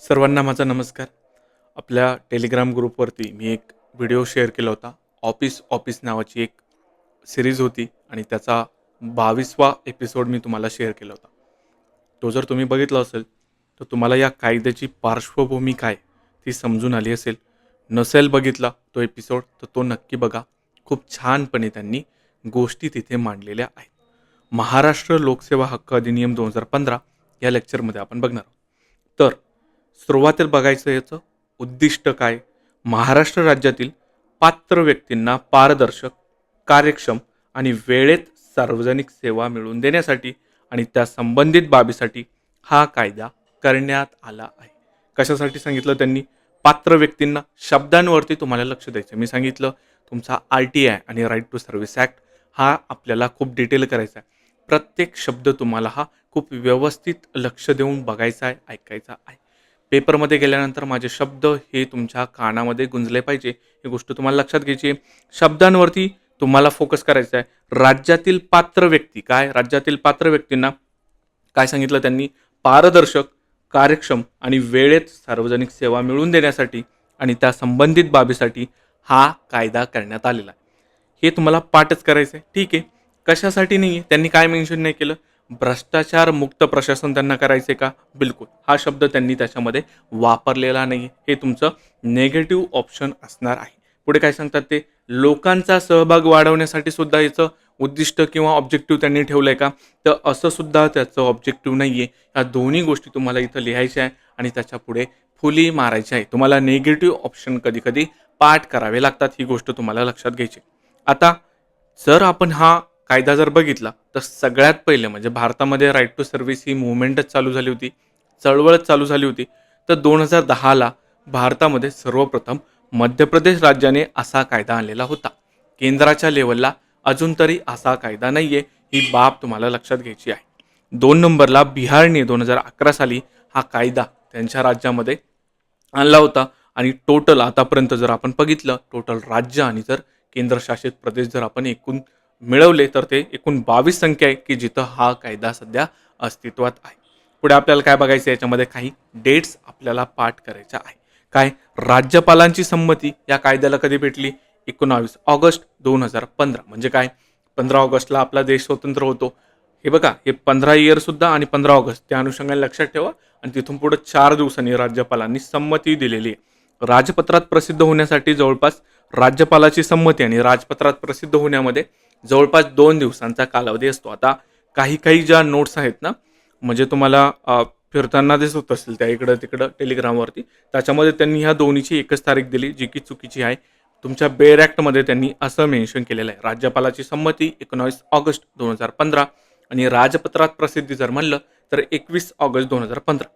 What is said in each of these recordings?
सर्वांना माझा नमस्कार. आपल्या टेलिग्राम ग्रुपवरती मी एक व्हिडिओ शेअर केला होता. ऑफिस ऑफिस नावाची एक सीरीज होती आणि त्याचा 22वा एपिसोड मी तुम्हाला शेअर केला होता. तो जर तुम्ही बघितला असेल, तर तुम्हाला या कायद्याची पार्श्वभूमी काय ती समजून आली असेल. नसेल बघितला तो एपिसोड, तर तो नक्की बघा. खूप छानपणे त्यांनी गोष्टी तिथे मांडलेल्या आहेत. महाराष्ट्र लोकसेवा हक्क अधिनियम 2015 या लेक्चरमध्ये आपण बघणार आहोत. तर सुरुवातीला बघायचं याचं उद्दिष्ट काय. महाराष्ट्र राज्यातील पात्र व्यक्तींना पारदर्शक, कार्यक्षम आणि वेळेत सार्वजनिक सेवा मिळवून देण्यासाठी आणि त्या संबंधित बाबीसाठी हा कायदा करण्यात आला आहे. कशासाठी सांगितलं त्यांनी? पात्र व्यक्तींना. शब्दांवरती तुम्हाला लक्ष द्यायचं. मी सांगितलं तुमचा RTI आणि राईट टू सर्व्हिस ॲक्ट हा आपल्याला खूप डिटेल करायचा आहे. प्रत्येक शब्द तुम्हाला हा खूप व्यवस्थित लक्ष देऊन बघायचा आहे, ऐकायचा आहे. पेपरमध्ये गेल्यानंतर माझे शब्द हे तुमच्या कानामध्ये गुंजले पाहिजे, ही गोष्ट तुम्हाला लक्षात घ्यायची आहे. शब्दांवरती तुम्हाला फोकस करायचा आहे. राज्यातील पात्र व्यक्ती काय? राज्यातील पात्र व्यक्तींना काय सांगितलं त्यांनी? पारदर्शक, कार्यक्षम आणि वेळेत सार्वजनिक सेवा मिळवून देण्यासाठी आणि त्या संबंधित बाबीसाठी हा कायदा करण्यात आलेला आहे. हे तुम्हाला पाठच करायचं आहे. ठीक आहे. कशासाठी नाही आहे? त्यांनी काय मेन्शन नाही केलं? भ्रष्टाचार मुक्त प्रशासन त्यांना करायचे का? बिलकुल. हा शब्द त्यांनी त्याच्यामध्ये वापरलेला नाही. हे तुमचं नेगेटिव्ह ऑप्शन असणार आहे. पुढे काय सांगतात ते? लोकांचा सहभाग वाढवण्यासाठी सुद्धा याचं उद्दिष्ट किंवा ऑब्जेक्टिव्ह त्यांनी ठेवलंय का? तर असं सुद्धा त्याचं ऑब्जेक्टिव्ह नाहीये. या दोन्ही गोष्टी तुम्हाला इथं लिहायच्या आहे आणि त्याच्या पुढे फुली मारायची आहे. तुम्हाला नेगेटिव्ह ऑप्शन कधी कधी पाठ करावे लागतात. ही गोष्ट तुम्हाला लक्षात घ्यायची. आता जर आपण हा कायदा जर बघितला, तर सगळ्यात पहिले म्हणजे भारतामध्ये राईट टू सर्व्हिस ही मुवमेंटच चालू झाली होती, चळवळच चालू झाली होती. तर 2010ला भारतामध्ये सर्वप्रथम मध्य प्रदेश राज्याने असा कायदा आणलेला होता. केंद्राच्या लेवलला अजून तरी असा कायदा नाहीये. ही बाब तुम्हाला लक्षात घ्यायची आहे. 2 नंबरला बिहारने 2011 साली हा कायदा त्यांच्या राज्यामध्ये आणला होता आणि टोटल आतापर्यंत जर आपण बघितलं, टोटल राज्य आणि जर केंद्रशासित प्रदेश जर आपण एकूण मिळवले, तर ते एकूण 22 संख्या आहे की जिथं हा कायदा सध्या अस्तित्वात आहे. पुढे आपल्याला काय बघायचं? याच्यामध्ये काही डेट्स आपल्याला पाठ करायच्या आहे. काय? राज्यपालांची संमती या कायद्याला कधी भेटली? 19 ऑगस्ट 2015. म्हणजे काय? 15 ऑगस्टला आपला देश स्वतंत्र होतो. हे बघा, हे 15 इयर सुद्धा आणि 15 ऑगस्ट त्या अनुषंगाने लक्षात ठेवा. आणि तिथून पुढे 4 दिवसांनी राज्यपालांनी संमती दिलेली आहे. राजपत्रात प्रसिद्ध होण्यासाठी जवळपास राज्यपालाची संमती आणि राजपत्रात प्रसिद्ध होण्यामध्ये जवळपास 2 दिवसांचा कालावधी असतो. आता काही काही ज्या नोट्स आहेत ना, म्हणजे तुम्हाला फिरताना दिसत असेल त्या इकडं तिकडं टेलिग्रामवरती, त्याच्यामध्ये त्यांनी ह्या दोन्हीची एकच तारीख दिली, जी की चुकीची आहे. तुमच्या बेअर ॲक्टमध्ये त्यांनी असं मेन्शन केलेलं आहे, राज्यपालाची संमती 19 ऑगस्ट 2015 आणि राजपत्रात प्रसिद्धी जर म्हणलं तर 21 ऑगस्ट 2015.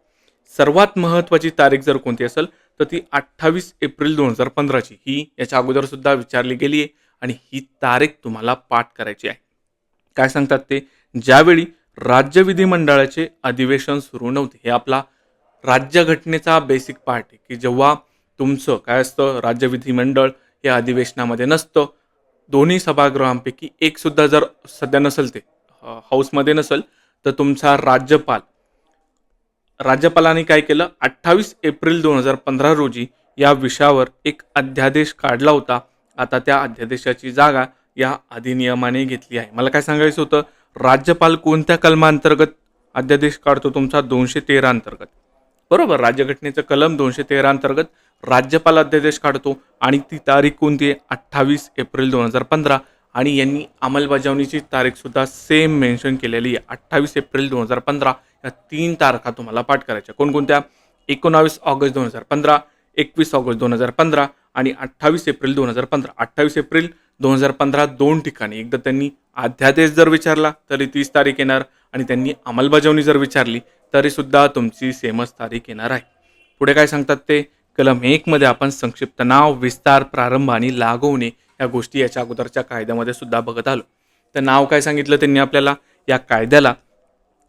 सर्वात महत्त्वाची तारीख जर कोणती असेल तर ती 28 एप्रिल 2015ची. ही याच्या अगोदर सुद्धा विचारली गेली आहे आणि ही तारीख तुम्हाला पाठ करायची आहे. काय सांगतात ते? ज्यावेळी राज्य विधिमंडळाचे अधिवेशन सुरू नव्हते. हे आपला राज्यघटनेचा बेसिक पार्ट आहे की जेव्हा तुमचं काय असतं, राज्य विधिमंडळ हे अधिवेशनामध्ये नसतं. दोन्ही सभागृहांपैकी एक सुद्धा जर सध्या नसेल, ते हाऊसमध्ये नसेल, तर तुमचा राज्यपालांनी काय केलं? 28 एप्रिल 2015 रोजी या विषयावर एक अध्यादेश काढला होता. आता त्या अध्यादेशाची जागा या अधिनियमाने घेतली आहे. मला काय सांगायचं होतं? राज्यपाल कोणत्या कलमांतर्गत अध्यादेश काढतो? तुमचा 213 अंतर्गत. बरोबर, राज्यघटनेचं कलम 213 अंतर्गत राज्यपाल अध्यादेश काढतो आणि ती तारीख कोणती आहे? 28 एप्रिल 2015. आणि यांनी अंमलबजावणीची तारीख सुद्धा सेम मेन्शन केलेली आहे, 28 एप्रिल 2015. या 3 तारखा तुम्हाला पाठ करायच्या. कोणकोणत्या? 19 ऑगस्ट 2015, 21 ऑगस्ट 2015 आणि 28 एप्रिल 2015. 28 एप्रिल 2015 2 ठिकाणी. एकदा त्यांनी अध्यादेश जर विचारला तरी 30 तारीख येणार आणि त्यांनी अंमलबजावणी जर विचारली तरी सुद्धा तुमची सेमच तारीख येणार आहे. पुढे काय सांगतात ते? कलम 1 मध्ये आपण संक्षिप्त नाव, विस्तार, प्रारंभ आणि लागू होणे या गोष्टी याच्या अगोदरच्या कायद्यामध्ये सुद्धा बघत आलो. तर नाव काय सांगितलं त्यांनी आपल्याला? या कायद्याला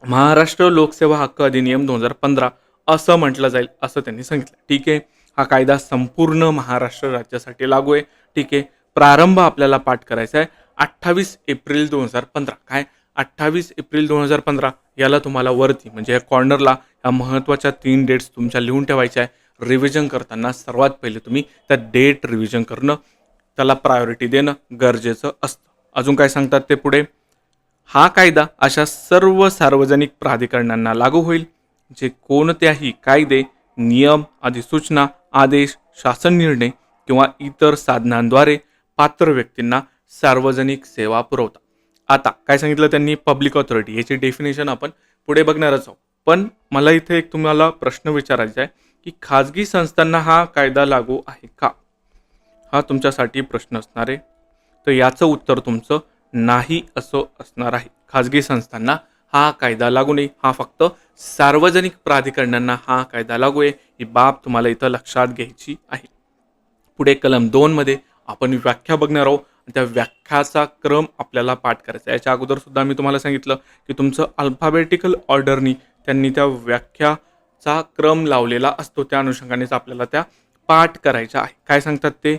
महाराष्ट्र लोकसेवा हक्क अधिनियम 2015 असं म्हटलं जाईल, असं त्यांनी सांगितलं. ठीक आहे. हा कायदा संपूर्ण महाराष्ट्र राज्यासाठी लागू आहे. ठीक आहे. प्रारंभ आपल्याला पाठ करायचा आहे 28 एप्रिल 2015. काय? 28 एप्रिल 2015 याला तुम्हाला वरती म्हणजे या कॉर्नरला ह्या महत्त्वाच्या 3 डेट्स तुमच्या लिहून ठेवायच्या आहे. रिव्हिजन करताना सर्वात पहिले तुम्ही त्या डेट रिव्हिजन करणं, त्याला प्रायोरिटी देणं गरजेचं असतं. अजून काय सांगतात ते पुढे, हा कायदा अशा सर्व सार्वजनिक प्राधिकरणांना लागू होईल जे कोणत्याही कायदे, नियम, अधिसूचना, आदेश, शासन निर्णय किंवा इतर साधनांद्वारे पात्र व्यक्तींना सार्वजनिक सेवा पुरवतात. आता काय सांगितलं त्यांनी, पब्लिक ऑथॉरिटी, याची डेफिनेशन आपण पुढे बघणारच आहोत. पण मला इथे एक तुम्हाला प्रश्न विचारायचा आहे की खाजगी संस्थांना हा कायदा लागू आहे का? हा तुमच्यासाठी प्रश्न असणार आहे. तर याचं उत्तर तुमचं नाही असं असणार आहे. खाजगी संस्थांना हा कायदा लागू नाही, हा फक्त सार्वजनिक प्राधिकरणांना हा कायदा लागू आहे. ही बाब तुम्हाला इथं लक्षात घ्यायची आहे. पुढे कलम 2 मध्ये आपण व्याख्या बघणार आहोत. त्या व्याख्याचा क्रम आपल्याला पाठ करायचा. याच्या अगोदर सुद्धा मी तुम्हाला सांगितलं की तुमचं अल्फाबेटिकल ऑर्डरनी त्यांनी त्या व्याख्याचा क्रम लावलेला असतो, त्या अनुषंगानेच आपल्याला त्या पाठ करायच्या आहे. काय सांगतात ते,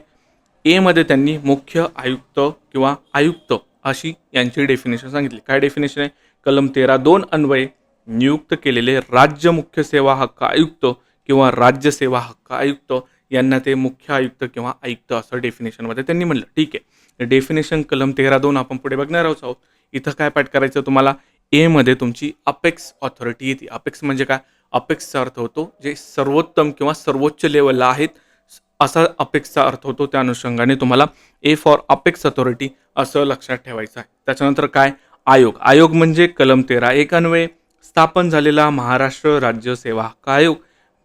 ए मध्ये त्यांनी मुख्य आयुक्त किंवा आयुक्त अशी यांची डेफिनेशन सांगितली. काय डेफिनेशन आहे, कलम 13(2) अन्वये नियुक्त केलेले राज्य मुख्य सेवा हक्क आयुक्त किंवा राज्य सेवा हक्क आयुक्त यांना ते मुख्य आयुक्त किंवा आयुक्त असं डेफिनेशनमध्ये त्यांनी म्हणलं. ठीक आहे, डेफिनेशन कलम 13(2) आपण पुढे बघणार आहोत. इथं काय पाठ करायचं तुम्हाला, ए मध्ये तुमची अपेक्स ऑथॉरिटी येते. अपेक्स म्हणजे काय, अपेक्सचा अर्थ होतो जे सर्वोत्तम किंवा सर्वोच्च लेवलला आहेत असा अपेक्सचा अर्थ होतो. त्या अनुषंगाने तुम्हाला ए फॉर अपेक्स अथॉरिटी असं लक्षात ठेवायचं आहे. त्याच्यानंतर काय, आयोग. आयोग म्हणजे कलम 13(1) अन्वये स्थापन झालेला महाराष्ट्र राज्य सेवा हक्क आयोग.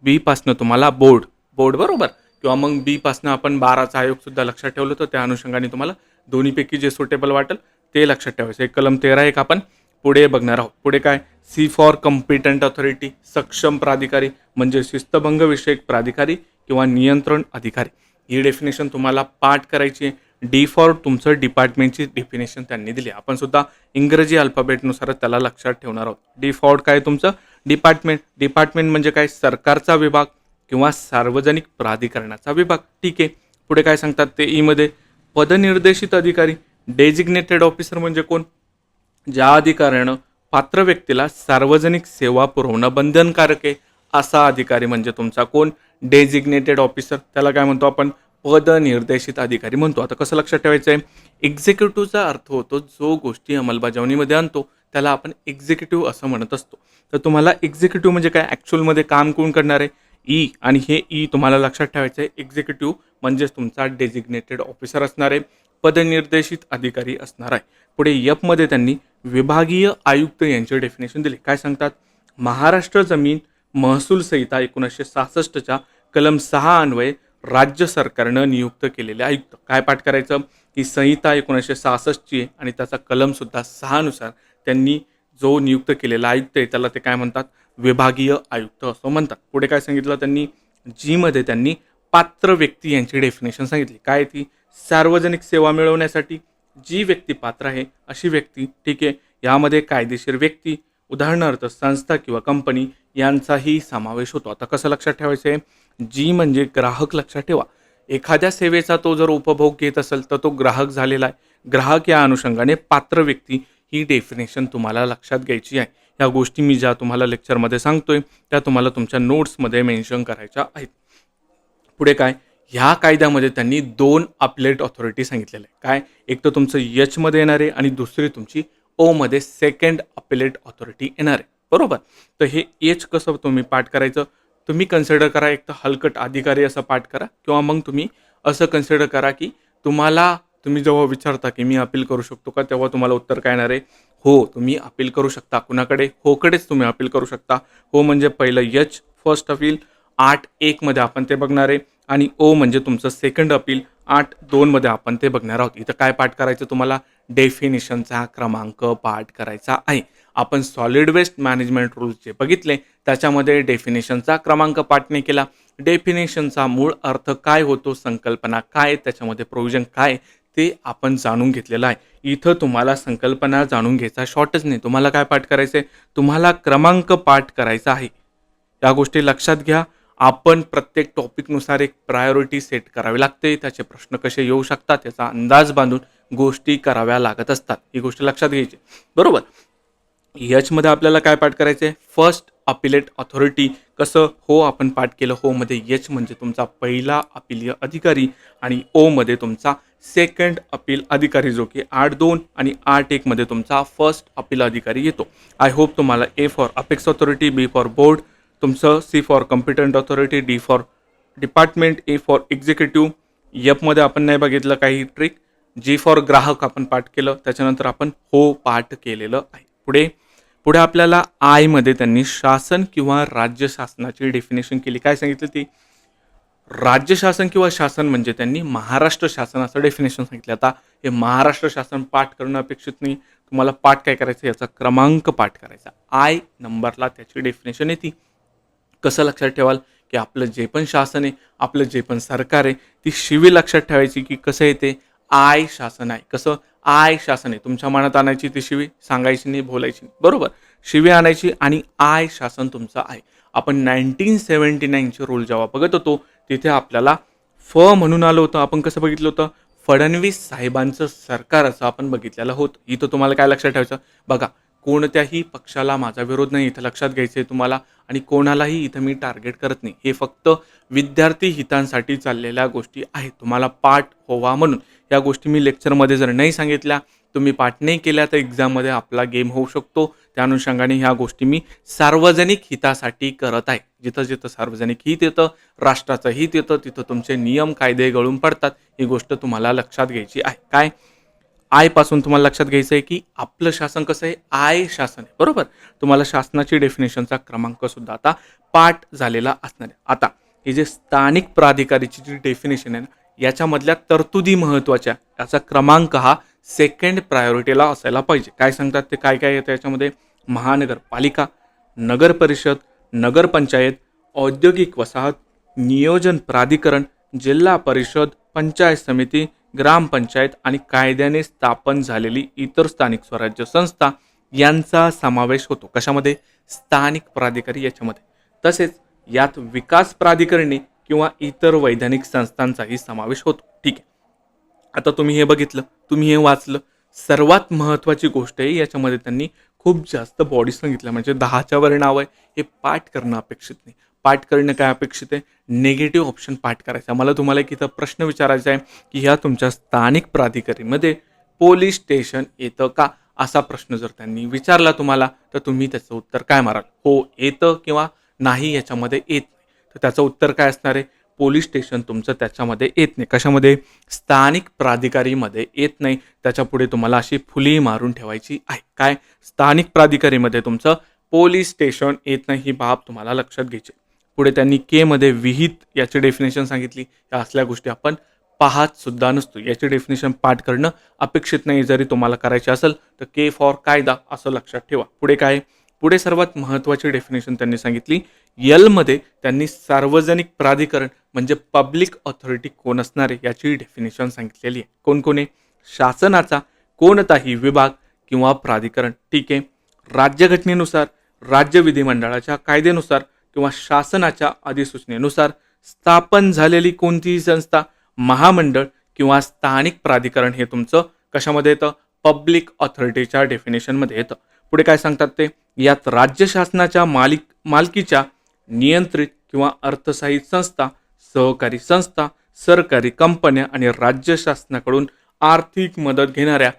बी पासनं तुम्हाला बोर्ड बरोबर, किंवा मग बी पासनं आपण 12चा आयोग सुद्धा लक्षात ठेवलं होतं. त्या अनुषंगाने तुम्हाला दोन्हीपैकी जे सुटेबल वाटेल ते लक्षात ठेवायचं. कलम 13(1) आपण पुढे बघणार आहोत. पुढे काय, सी फॉर कॉम्पिटंट अथॉरिटी, सक्षम प्राधिकारी म्हणजे शिस्तभंग विषयक प्राधिकारी किंवा नियंत्रण अधिकारी. ही डेफिनेशन तुम्हाला पाठ करायची आहे. डी फॉर तुमचं डिपार्टमेंटची डेफिनेशन त्यांनी दिली. आपण सुद्धा इंग्रजी अल्फाबेटनुसार त्याला लक्षात ठेवणार आहोत. डी फॉर काय, तुमचं डिपार्टमेंट म्हणजे काय, सरकारचा विभाग किंवा सार्वजनिक प्राधिकरणाचा विभाग. ठीक आहे, पुढे काय सांगतात ते, ई मध्ये पदनिर्देशित अधिकारी, डेजिग्नेटेड ऑफिसर म्हणजे कोण, ज्या अधिकाऱ्यानं पात्र व्यक्तीला सार्वजनिक सेवा पुरवणं बंधनकारक आहे असा अधिकारी म्हणजे तुमचा कोण, डेजिग्नेटेड ऑफिसर. त्याला काय म्हणतो आपण, पदनिर्देशित अधिकारी म्हणतो. आता कसं लक्षात ठेवायचं आहे, एक्झिक्युटिव्हचा अर्थ होतो जो गोष्टी अंमलबजावणीमध्ये आणतो त्याला आपण एक्झिक्युटिव्ह असं म्हणत असतो. तर तुम्हाला एक्झिक्युटिव्ह म्हणजे काय, ॲक्च्युअलमध्ये काम कोण करणार आहे, ई, आणि हे ई तुम्हाला लक्षात ठेवायचं आहे. एक्झिक्युटिव्ह म्हणजेच तुमचा डेजिग्नेटेड ऑफिसर असणार आहे, पदनिर्देशित अधिकारी असणार आहे. पुढे यप मध्ये त्यांनी विभागीय आयुक्त यांचे डेफिनेशन दिले. काय सांगतात, महाराष्ट्र जमीन महसूल संहिता 1966च्या कलम 6 अन्वये राज्य सरकारनं नियुक्त केलेले आयुक्त. काय पाठ करायचं, ही संहिता 1966ची आहे आणि त्याचा कलम सुद्धा 6 नुसार त्यांनी जो नियुक्त केलेला आयुक्त आहे त्याला ते काय म्हणतात, विभागीय आयुक्त असं म्हणतात. पुढे काय सांगितलं त्यांनी, जी मध्ये त्यांनी पात्र व्यक्ती यांची डेफिनेशन सांगितली. काय ती, सार्वजनिक सेवा मिळवण्यासाठी जी व्यक्ती पात्र आहे अशी व्यक्ती. ठीक आहे, यामध्ये कायदेशीर व्यक्ती उदाहरणार्थ संस्था किंवा कंपनी यांचाही समावेश होतो. आता कसं लक्षात ठेवायचं आहे, जी म्हणजे ग्राहक. लक्षात ठेवा, एखाद्या सेवेचा तो जर उपभोग घेत असेल तर तो ग्राहक झालेला आहे. ग्राहक या अनुषंगाने पात्र व्यक्ती ही डेफिनेशन तुम्हाला लक्षात घ्यायची आहे. ह्या गोष्टी मी ज्या तुम्हाला लेक्चरमध्ये सांगतोय त्या तुम्हाला तुमच्या नोट्समध्ये मेन्शन करायच्या आहेत. पुढे काय, ह्या कायद्यामध्ये त्यांनी 2 अपेलेट ऑथॉरिटी सांगितलेलं आहे. काय, एक तर तुमचं एच मध्ये येणार आहे आणि दुसरी तुमची ओ मध्ये सेकंड अपेलेट ऑथॉरिटी येणार आहे. बरोबर, तर हे एच कसं तुम्ही पाठ करायचं, तुम्ही कन्सिडर करा एक तर हलकट अधिकारी असं पाठ करा, किंवा मग तुम्ही असं कन्सिडर करा की तुम्ही जेव्हा विचारता की मी अपील करू शकतो का, तेव्हा तुम्हाला उत्तर काय येणार आहे, हो तुम्ही अपील करू शकता. कुणाकडे, होकडेच तुम्ही अपील करू शकता. हो म्हणजे पहिलं एच फर्स्ट अपील 8(1) मध्ये आपण ते बघणार आहे, आणि ओ म्हणजे तुमचं सेकंड अपील 8(2) मध्ये आपण ते बघणार आहोत. इथं काय पाठ करायचं तुम्हाला, डेफिनेशनचा क्रमांक पाठ करायचा आहे. आपण सॉलिड वेस्ट मॅनेजमेंट रूल्स जे बघितले त्याच्यामध्ये डेफिनेशनचा क्रमांक पाठ नाही केला. डेफिनेशनचा मूळ अर्थ काय होतो, संकल्पना काय, त्याच्यामध्ये प्रोव्हिजन काय ते आपण जाणून घेतलेलं आहे. इथं तुम्हाला संकल्पना जाणून घ्यायचा शॉर्टच नाही, तुम्हाला काय पाठ करायचं आहे, तुम्हाला क्रमांक पाठ करायचा आहे. या गोष्टी लक्षात घ्या. आपण प्रत्येक टॉपिकनुसार एक प्रायोरिटी सेट करावी लागते. त्याचे प्रश्न कसे येऊ शकतात याचा अंदाज बांधून गोष्टी कराव्या लागत असतात. ही गोष्ट लक्षात घ्यायची, बरोबर. मध्ये आपल्याला काय पाठ करायचं आहे? First appellate authority. कसं? हो आपण पाठ केलं. हो मध्ये एच म्हणजे तुमचा पहिला अपीलीय अधिकारी आणि ओ मध्ये तुमचा सेकंड अपील अधिकारी, जो की 8.2 आणि 8.1 मध्ये तुमचा फर्स्ट अपील अधिकारी येतो. आय होप तुम्हाला A for apex authority, B for board तुमचं, C for competent authority, D for department, A for executive, मध्ये आपण नाही बघितलं काही ट्रिक, जी फॉर ग्राहक आपण पाठ केलं. त्याच्यानंतर आपण हो पाठ केलेलं आहे. पुढे पुढे आपल्याला मध्ये त्यांनी शासन किंवा राज्य शासनाची डेफिनेशन केली. काय सांगितलं ती? राज्य शासन किंवा शासन म्हणजे त्यांनी महाराष्ट्र शासनाचं डेफिनेशन सांगितलं. आता हे महाराष्ट्र शासन पाठ करणं अपेक्षित नाही. तुम्हाला पाठ काय करायचं? याचा क्रमांक पाठ करायचा. आय नंबरला त्याची डेफिनेशन येते. कसं लक्षात ठेवाल? की आपलं जे पण शासन आहे, आपलं जे पण सरकार आहे, ती शिवी लक्षात ठेवायची की कसं येते? आय शासन आहे. कसं? आय शासन आहे. तुमच्या मनात आणायची ती शिवी, सांगायची नाही, बोलायची नाही, बरोबर. शिवी आणायची आणि आय शासन तुमचं आहे. आपण 1979चे रूल जेव्हा बघत होतो, तिथे आपल्याला म्हणून आलं होतं. आपण कसं बघितलं होतं? फडणवीस साहेबांचं सरकार असं आपण बघितलेलं होतं. इथं तुम्हाला काय लक्षात ठेवायचं? बघा, कोणत्याही पक्षाला माझा विरोध नाही, इथं लक्षात घ्यायचं आहे तुम्हाला. आणि कोणालाही इथं मी टार्गेट करत नाही. हे फक्त विद्यार्थी हितांसाठी चाललेल्या गोष्टी आहेत. तुम्हाला पाठ व्हावा म्हणून या गोष्टी मी लेक्चरमध्ये जर नाही सांगितल्या, तुम्ही पाठ नाही केल्या, तर एक्झाममध्ये आपला गेम होऊ शकतो. त्या अनुषंगाने ह्या गोष्टी मी सार्वजनिक हितासाठी करत आहे. जिथं जिथं सार्वजनिक हित येतं, राष्ट्राचं हित येतं, तिथं तुमचे नियम कायदे गळून पडतात. ही गोष्ट तुम्हाला लक्षात घ्यायची आहे. काय? पासून तुम्हाला लक्षात घ्यायचं आहे की आपलं शासन कसं आहे? आय शासन आहे, बरोबर. तुम्हाला शासनाची डेफिनेशनचा क्रमांक सुद्धा आता पाठ झालेला असणार आहे. आता हे जे स्थानिक प्राधिकारीची जी डेफिनेशन आहे ना, याच्यामधल्या तरतुदी महत्त्वाच्या, याचा क्रमांक हा सेकंड प्रायोरिटीला असायला पाहिजे. काय सांगतात ते? काय काय येतं याच्यामध्ये? महानगरपालिका, नगर परिषद, नगरपंचायत, औद्योगिक वसाहत, नियोजन प्राधिकरण, जिल्हा परिषद, पंचायत समिती, ग्रामपंचायत आणि कायद्याने स्थापन झालेली इतर स्थानिक स्वराज्य संस्था यांचा समावेश होतो. कशामध्ये? स्थानिक प्राधिकारी याच्यामध्ये. तसेच यात विकास प्राधिकरणी किंवा इतर वैधानिक संस्थांचाही समावेश होतो. ठीक आहे. आता तुम्ही हे बघितलं, तुम्ही हे वाचलं. सर्वात महत्त्वाची गोष्ट आहे याच्यामध्ये त्यांनी खूप जास्त बॉडी सांगितलं, म्हणजे 10च्या वर नाव आहे. हे पाठ करणं अपेक्षित नाही. पाठ करणं काय अपेक्षित आहे? निगेटिव्ह ऑप्शन पाठ करायचा. मला तुम्हाला एक इथं प्रश्न विचारायचा आहे की ह्या तुमच्या स्थानिक प्राधिकारीमध्ये पोलीस स्टेशन येतं का? असा प्रश्न जर त्यांनी विचारला तुम्हाला, तर तुम्ही त्याचं उत्तर काय माराल? हो येतं किंवा नाही याच्यामध्ये येत नाही. तर त्याचं उत्तर काय असणार आहे? पोलीस स्टेशन तुमचं त्याच्यामध्ये येत नाही. कशामध्ये? स्थानिक प्राधिकारीमध्ये येत नाही. त्याच्यापुढे तुम्हाला अशी फुली मारून ठेवायची आहे. काय? स्थानिक प्राधिकारीमध्ये तुमचं पोलीस स्टेशन येत नाही, ही बाब तुम्हाला लक्षात घ्यायची. पुढे त्यांनी मध्ये विहित याची डेफिनेशन सांगितली. या असल्या गोष्टी आपण पाहत सुद्धा नसतो. याची डेफिनेशन पाठ करणं अपेक्षित नाही. जरी तुम्हाला करायची असेल तर के फॉर कायदा असं लक्षात ठेवा. पुढे काय? पुढे सर्वात महत्त्वाची डेफिनेशन त्यांनी सांगितली. मध्ये त्यांनी सार्वजनिक प्राधिकरण म्हणजे पब्लिक ऑथॉरिटी कोण असणार आहे याची डेफिनेशन सांगितलेली आहे. कोण कोण आहे? शासनाचा कोणताही विभाग किंवा प्राधिकरण. ठीक आहे. राज्यघटनेनुसार, राज्य विधिमंडळाच्या कायद्यानुसार किंवा शासनाच्या अधिसूचनेनुसार स्थापन झालेली कोणतीही संस्था, महामंडळ किंवा स्थानिक प्राधिकरण हे तुमचं कशामध्ये येतं? पब्लिक ऑथॉरिटीच्या डेफिनेशनमध्ये येतं. पुढे काय सांगतात ते? यात राज्य शासनाच्या मालकीच्या नियंत्रित किंवा अर्थसहाय्यित संस्था, सहकारी संस्था, सरकारी कंपन्या आणि राज्य शासनाकडून आर्थिक मदत घेणाऱ्या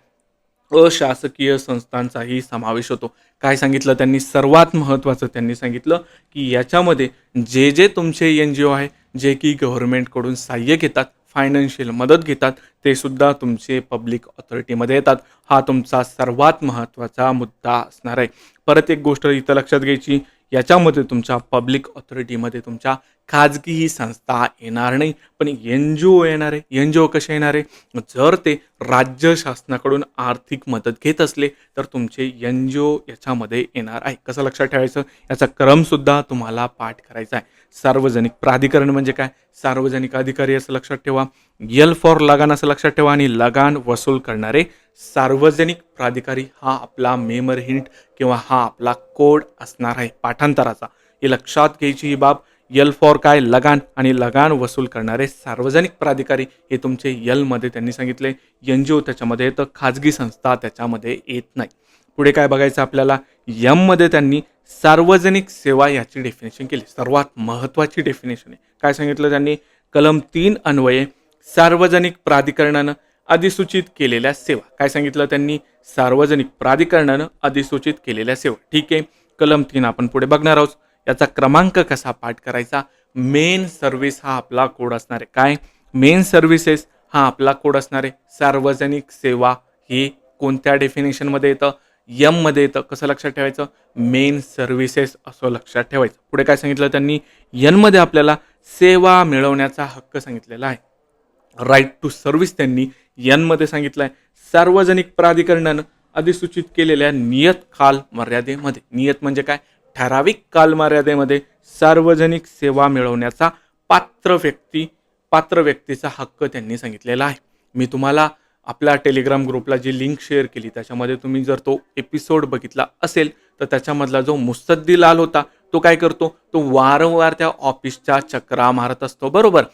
अशासकीय संस्थांचाही समावेश होतो. काय सांगितलं त्यांनी? सर्वात महत्त्वाचं त्यांनी सांगितलं की याच्यामध्ये जे जे तुमचे NGO आहे, जे की गव्हर्नमेंटकडून सहाय्य घेतात, फायनान्शियल मदत घेतात, ते सुद्धा तुमचे पब्लिक ऑथॉरिटीमध्ये येतात. हा तुमचा सर्वात महत्त्वाचा मुद्दा असणार आहे. परत एक गोष्ट इथं लक्षात घ्यायची, याच्यामध्ये तुमच्या पब्लिक ऑथॉरिटीमध्ये तुमच्या खाजगी ही संस्था येणार नाही, पण NGO येणार आहे. NGO कसे येणार आहे? जर ते राज्य शासनाकडून आर्थिक मदत घेत असले तर तुमचे NGO याच्यामध्ये येणार आहे. कसं लक्षात ठेवायचं? याचा क्रमसुद्धा तुम्हाला पाठ करायचा आहे. सार्वजनिक प्राधिकरण म्हणजे काय? सार्वजनिक अधिकारी असं लक्षात ठेवा. फॉर लगान असं लक्षात ठेवा. आणि लगान वसूल करणारे सार्वजनिक प्राधिकारी हा आपला मेमर हिंट किंवा हा आपला कोड असणार आहे पाठांतराचा. हे लक्षात घ्यायची ही बाब. यल फॉर काय, लगान, आणि लगान वसूल करणारे सार्वजनिक प्राधिकारी हे तुमचे मध्ये त्यांनी सांगितले. NGO त्याच्यामध्ये येतं, खाजगी संस्था त्याच्यामध्ये येत नाही. पुढे काय बघायचं आपल्याला, मध्ये त्यांनी सार्वजनिक सेवा याची डेफिनेशन केली. सर्वात महत्त्वाची डेफिनेशन आहे. काय सांगितलं त्यांनी, कलम 3 अन्वये सार्वजनिक प्राधिकरणानं अधिसूचित केलेल्या सेवा. काय सांगितलं त्यांनी, सार्वजनिक प्राधिकरणानं अधिसूचित केलेल्या सेवा. ठीक आहे, कलम 3 आपण पुढे बघणार आहोत. याचा क्रमांक कसा पाठ करायचा, मेन सर्व्हिस हा आपला कोड असणार आहे. काय, मेन सर्व्हिसेस हा आपला कोड असणार आहे. सार्वजनिक सेवा ही कोणत्या डेफिनेशनमध्ये येतं, मध्ये येतं. कसं लक्षात ठेवायचं, मेन सर्व्हिसेस असं लक्षात ठेवायचं. पुढे काय सांगितलं त्यांनी, मध्ये आपल्याला सेवा मिळवण्याचा हक्क सांगितलेला आहे. राईट टू सर्व्हिस त्यांनी मध्ये सांगितलं आहे. सार्वजनिक प्राधिकरणानं अधिसूचित केलेल्या नियत काल मर्यादेमध्ये, नियत म्हणजे काय, ठराविक कालमर्यादेमध्ये सार्वजनिक सेवा मिळवण्याचा पात्र व्यक्तीचा हक्क त्यांनी सांगितलेला आहे. मी तुम्हाला आपल्या टेलिग्राम ग्रुपला जी लिंक शेअर केली त्याच्यामध्ये तुम्ही जर तो एपिसोड बघितला असेल तर त्याच्यामधला जो मुसद्दी लाल होता तो काय करतो, तो वारंवार त्या ऑफिसच्या चक्रा मारत असतो, बरोबर.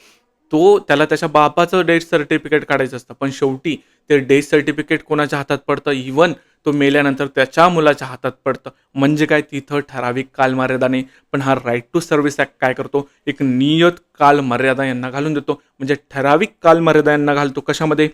त्याला त्याच्या बापाचं डेथ सर्टिफिकेट काढायचं असतं, पण शेवटी ते डेथ सर्टिफिकेट कोणाच्या हातात पडतं, इव्हन तो मेल्यानंतर त्याच्या मुलाच्या हातात पडतं. म्हणजे काय, तिथं ठराविक कालमर्यादाने. पण हा राईट टू सर्व्हिस ॲक्ट काय करतो, एक नियत कालमर्यादा यांना घालून देतो. म्हणजे ठराविक कालमर्यादा यांना घालतो. कशामध्ये,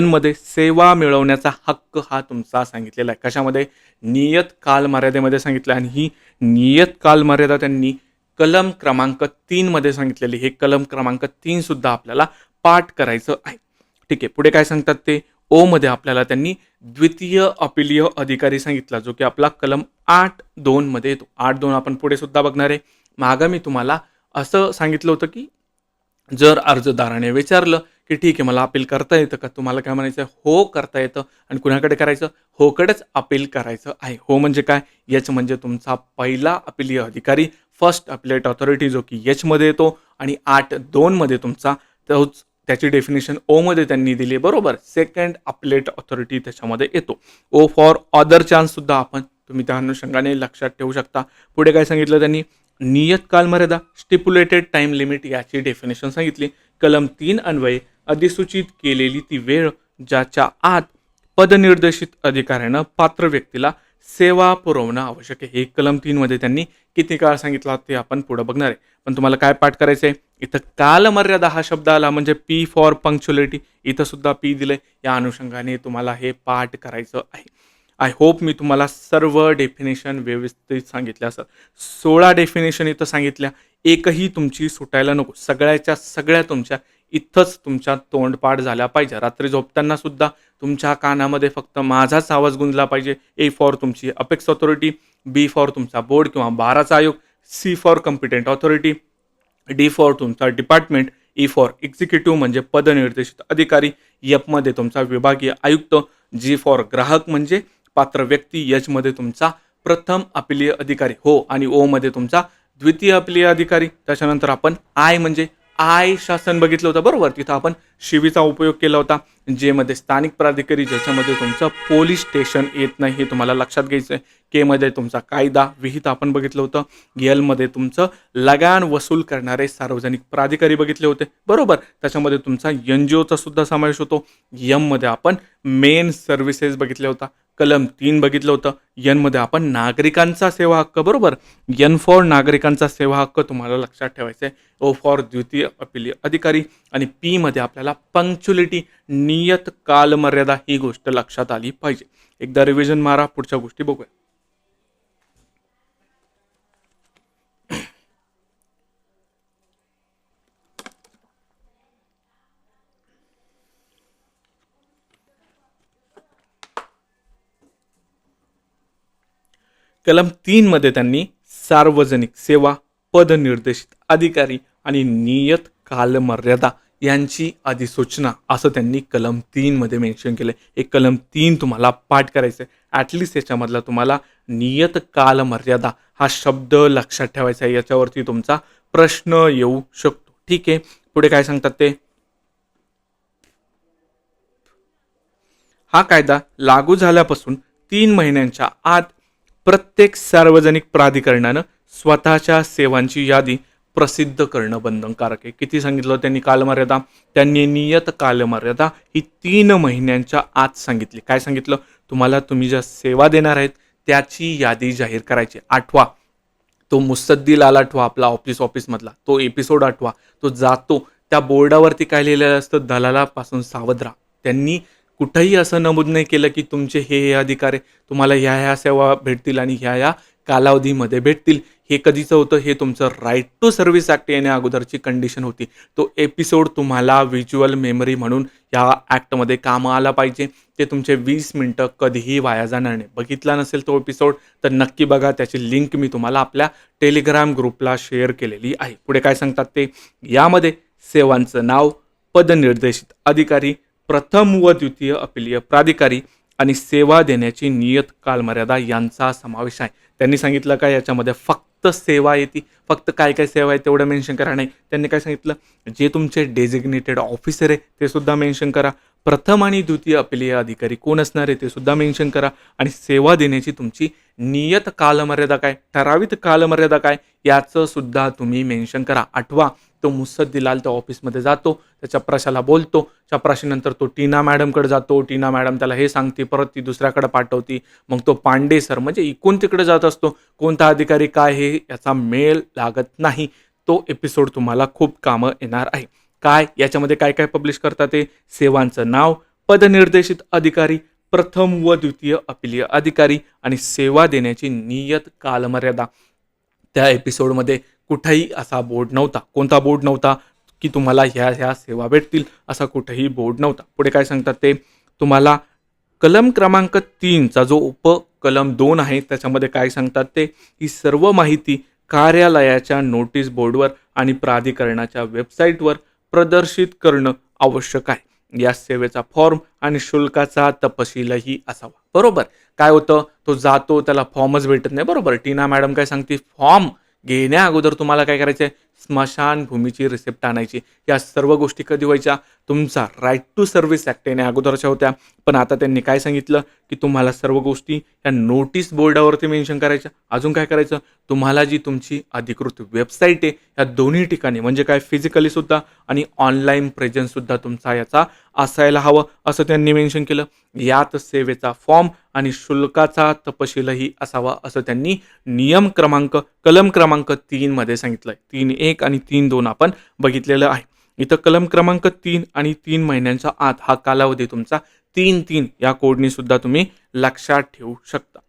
मध्ये सेवा मिळवण्याचा हक्क हा तुमचा सांगितलेला आहे. कशामध्ये, नियत कालमर्यादेमध्ये सांगितलं. आणि ही नियत कालमर्यादा त्यांनी कलम क्रमांक 3 मध्ये सांगितलेली. हे कलम क्रमांक 3 सुद्धा आपल्याला पाठ करायचं आहे. ठीक आहे, पुढे काय सांगतात ते, मध्ये आपल्याला त्यांनी द्वितीय अपीलीय अधिकारी सांगितला, जो की आपला कलम 8(2) मध्ये येतो. 8(2) आपण पुढे सुद्धा बघणार आहे. मागं मी तुम्हाला असं सांगितलं होतं की जर अर्जदाराने विचारलं की ठीक आहे मला अपील करता येतं का, तुम्हाला काय म्हणायचं, हो करता येतं. आणि कुणाकडे करायचं, होकडेच अपील करायचं आहे. हो म्हणजे काय, म्हणजे तुमचा पहिला अपीलीय अधिकारी, फर्स्ट अपिलेट ऑथॉरिटी, जो की मध्ये येतो. आणि 8(2) मध्ये तुमचा त्याची डेफिनेशन मध्ये त्यांनी दिली, बरोबर. सेकंड अपिलेट ऑथॉरिटी त्याच्यामध्ये येतो. ओ फॉर अदर चान्स सुद्धा आपण तुम्ही त्या अनुषंगाने लक्षात ठेवू शकता. पुढे काय सांगितलं त्यांनी, नियत कालमर्यादा, स्टिप्युलेटेड टाइम लिमिट याची डेफिनेशन सांगितली. कलम 3 अन्वये अधिसूचित केलेली ती वेळ ज्याच्या आत पदनिर्देशित अधिकाऱ्यानं पात्र व्यक्तीला सेवा पुरवणं आवश्यक आहे. हे कलम 3 मध्ये त्यांनी किती काळ सांगितला ते आपण पुढे बघणार आहे. पण तुम्हाला काय पाठ करायचं आहे, इथं कालमर्यादा हा शब्द आला म्हणजे पी फॉर पंक्च्युअलिटी, इथं सुद्धा पी दिले. या अनुषंगाने तुम्हाला हे पाठ करायचं आहे. आय होप मी तुम्हाला सर्व डेफिनेशन व्यवस्थित सांगितल्या असं. 16 डेफिनेशन इथं सांगितल्या, एकही तुमची सुटायला नको. सगळ्या तुमच्या इथंच तुमच्या तोंडपाठ झाल्या पाहिजे. रात्री झोपताना सुद्धा तुमच्या कानामध्ये फक्त माझाच आवाज गुंजला पाहिजे. ए फॉर तुमची अपेक्स ऑथॉरिटी, बी फॉर तुमचा बोर्ड किंवा बाराचा आयोग, C for competent authority, D for तुमचा डिपार्टमेंट, ई फॉर एक्झिक्युटिव्ह म्हणजे पदनिर्देशित अधिकारी, मध्ये तुमचा विभागीय आयुक्त, जी फॉर ग्राहक म्हणजे पात्र व्यक्ती, मध्ये तुमचा प्रथम अपीलीय अधिकारी, हो, आणि ओ मध्ये तुमचा द्वितीय अपीलीय अधिकारी. त्याच्यानंतर आपण आय म्हणजे शासन बघितलं होतं, बरोबर. तिथं आपण शिवीचा उपयोग केला होता. जे मध्ये स्थानिक प्राधिकारी, ज्याच्यामध्ये तुमचं पोलीस स्टेशन येत नाही, हे तुम्हाला लक्षात घ्यायचं आहे. के मध्ये तुमचा कायदा विहित आपण बघितलं होतं. मध्ये तुमचं लगान वसूल करणारे सार्वजनिक प्राधिकारी बघितले होते, बरोबर. त्याच्यामध्ये तुमचा NGOचा सुद्धा समावेश होतो. मध्ये आपण मेन सर्व्हिसेस बघितले होता. कलम 3 बघितलं होतं. मध्ये आपण नागरिकांचा सेवा हक्क, बरोबर. फॉर नागरिकांचा सेवा हक्क तुम्हाला लक्षात ठेवायचा आहे. ओ फॉर द्वितीय अपीलीय अधिकारी. आणि पी मध्ये आपल्याला पंक्च्युअलिटी, नियत कालमर्यादा, ही गोष्ट लक्षात आली पाहिजे. एकदा रिव्हिजन मारा, पुढच्या गोष्टी बघूया. कलम 3 मध्ये त्यांनी सार्वजनिक सेवा, पदनिर्देशित अधिकारी आणि नियत कालमर्यादा यांची अधिसूचना असं त्यांनी कलम 3 मध्ये मेन्शन केलं. एक कलम 3 तुम्हाला पाठ करायचं आहे. ॲटलिस्ट याच्यामधला तुम्हाला नियत कालमर्यादा हा शब्द लक्षात ठेवायचा आहे. याच्यावरती तुमचा प्रश्न येऊ शकतो. ठीक आहे, पुढे काय सांगतात ते, हा कायदा लागू झाल्यापासून 3 महिन्यांच्या आत प्रत्येक सार्वजनिक प्राधिकरणानं स्वतःच्या सेवांची यादी प्रसिद्ध करणं बंधनकारक आहे. किती सांगितलं त्यांनी कालमर्यादा? त्यांनी नियत कालमर्यादा ही 3 महिन्यांच्या आत सांगितली. काय सांगितलं? तुम्हाला तुम्ही ज्या सेवा देणार आहेत त्याची यादी जाहीर करायची. आठवा, तो मुसद्दी लाल आठवा, आपला ऑफिसमधला तो एपिसोड आठवा. तो जातो त्या बोर्डावरती काय लिहिलेलं असतं? दलालापासून सावध राहा. त्यांनी कुठंही असं नमूद नाही केलं की तुमचे हे अधिकार आहे, तुम्हाला ह्या सेवा भेटतील आणि ह्या कालावधीमध्ये भेटतील. हे कधीचं होतं? हे तुमचं राईट टू सर्व्हिस ॲक्ट येण्या अगोदरची कंडिशन होती. तो एपिसोड तुम्हाला व्हिज्युअल मेमरी म्हणून या ॲक्टमध्ये कामं आला पाहिजे. ते तुमचे 20 मिनटं कधीही वाया जाणार नाही. बघितला नसेल तो एपिसोड तर नक्की बघा. त्याची लिंक मी तुम्हाला आपल्या टेलिग्राम ग्रुपला शेअर केलेली आहे. पुढे काय सांगतात ते? यामध्ये सेवांचं नाव, पदनिर्देशित अधिकारी, प्रथम व द्वितीय अपीलीय प्राधिकारी आणि सेवा देण्याची नियत कालमर्यादा यांचा समावेश आहे. त्यांनी सांगितलं का याच्यामध्ये फक्त सेवा येते, फक्त काय काय सेवा आहे तेवढं मेन्शन करा. नाही, त्यांनी काय सांगितलं? जे तुमचे डेझिग्नेटेड ऑफिसर आहे ते सुद्धा मेन्शन करा. प्रथम आणि द्वितीय अपीलीय अधिकारी कोण असणार आहे ते सुद्धा मेन्शन करा. आणि सेवा देण्याची तुमची नियत कालमर्यादा काय, ठराविक कालमर्यादा काय, याचं सुद्धा तुम्ही मेन्शन करा. आठवा, तो मुसद्दीलाल त्या ऑफिसमध्ये जातो, त्या चपराशाला बोलतो. चपराशीनंतर तो टीना मॅडमकडे जातो. टीना मॅडम त्याला हे सांगते, परत ती दुसऱ्याकडे पाठवती. मग तो पांडे सर म्हणजे इकडून तिकडे जात असतो. कोणता अधिकारी काय हे याचा मेळ लागत नाही. तो एपिसोड तुम्हाला खूप कामं येणार आहे. काय याच्यामध्ये काय काय पब्लिश करतात ते? सेवांचं नाव, पदनिर्देशित अधिकारी, प्रथम व द्वितीय अपीलीय अधिकारी आणि सेवा देण्याची नियत कालमर्यादा. त्या एपिसोडमध्ये कुठेही असा बोर्ड नव्हता. कोणता बोर्ड नव्हता? की तुम्हाला ह्या सेवा भेटतील असा कुठेही बोर्ड नव्हता. पुढे काय सांगतात ते? तुम्हाला कलम क्रमांक 3चा जो उपकलम 2 आहे त्याच्यामध्ये काय सांगतात ते? ही सर्व माहिती कार्यालयाच्या नोटीस बोर्डवर आणि प्राधिकरणाच्या वेबसाईटवर प्रदर्शित करणं आवश्यक आहे. या सेवेचा फॉर्म आणि शुल्काचा तपशीलही असावा. बरोबर. काय होतं? तो जातो, त्याला फॉर्मच भेटत नाही. बरोबर. टीना मॅडम काय सांगते? फॉर्म घेण्या अगोदर तुम्हाला काय करायचं आहे? स्मशानभूमीची रिसिप्ट आणायची. या सर्व गोष्टी कधी व्हायच्या? तुमचा राईट टू सर्व्हिस ॲक्ट येण्या अगोदरच्या होत्या. पण आता त्यांनी काय सांगितलं? की तुम्हाला सर्व गोष्टी या नोटीस बोर्डावरती मेन्शन करायच्या. अजून काय करायचं? तुम्हाला जी तुमची अधिकृत वेबसाईट आहे या दोन्ही ठिकाणी म्हणजे काय फिजिकली सुद्धा आणि ऑनलाईन प्रेझेन्स सुद्धा तुमचा याचा असायला हवं असं त्यांनी मेन्शन केलं. यात सेवेचा फॉर्म आणि शुल्काचा तपशीलही असावा असं त्यांनी नियम क्रमांक कलम क्रमांक 3 मध्ये सांगितलंय. 3.1 आणि 3.2 आपण बघितलेलं आहे. इथं कलम क्रमांक 3 आणि 3 महिन्यांच्या आत हा कालावधी तुमचा 3-3 या कोडनी सुद्धा तुम्ही लक्षात ठेवू शकता.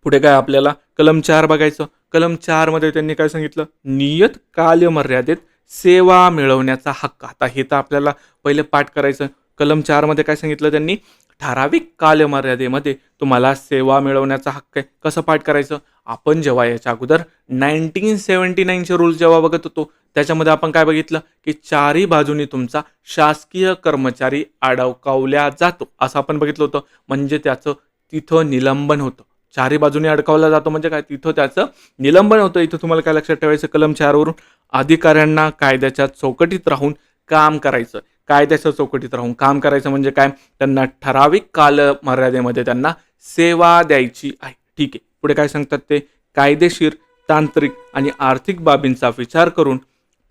पुढे काय आपल्याला कलम 4 बघायचं. कलम 4 मध्ये त्यांनी काय सांगितलं? नियत कालमर्यादेत सेवा मिळवण्याचा हक्क. आता हे तर आपल्याला पहिले पाठ करायचं. कलम 4 मध्ये काय सांगितलं त्यांनी? ठराविक कालमर्यादेमध्ये तुम्हाला सेवा मिळवण्याचा हक्क आहे. कसं पाठ करायचं? आपण जेव्हा याच्या अगोदर 1979चे रूल्स जेव्हा बघत होतो त्याच्यामध्ये आपण काय बघितलं? की चारही बाजूनी तुमचा शासकीय कर्मचारी अडकवल्या जातो असं आपण बघितलं होतं. म्हणजे त्याचं तिथं निलंबन होतं. चारही बाजूनी अडकवला जातो म्हणजे काय? तिथं त्याचं निलंबन होतं. इथं तुम्हाला काय लक्षात ठेवायचं? कलम 4 वरून अधिकाऱ्यांना कायद्याच्या चौकटीत राहून काम करायचं. कायद्याच्या चौकटीत राहून काम करायचं म्हणजे काय? त्यांना ठराविक कालमर्यादेमध्ये त्यांना सेवा द्यायची आहे. ठीक आहे. पुढे काय सांगतात ते? कायदेशीर, तांत्रिक आणि आर्थिक बाबींचा विचार करून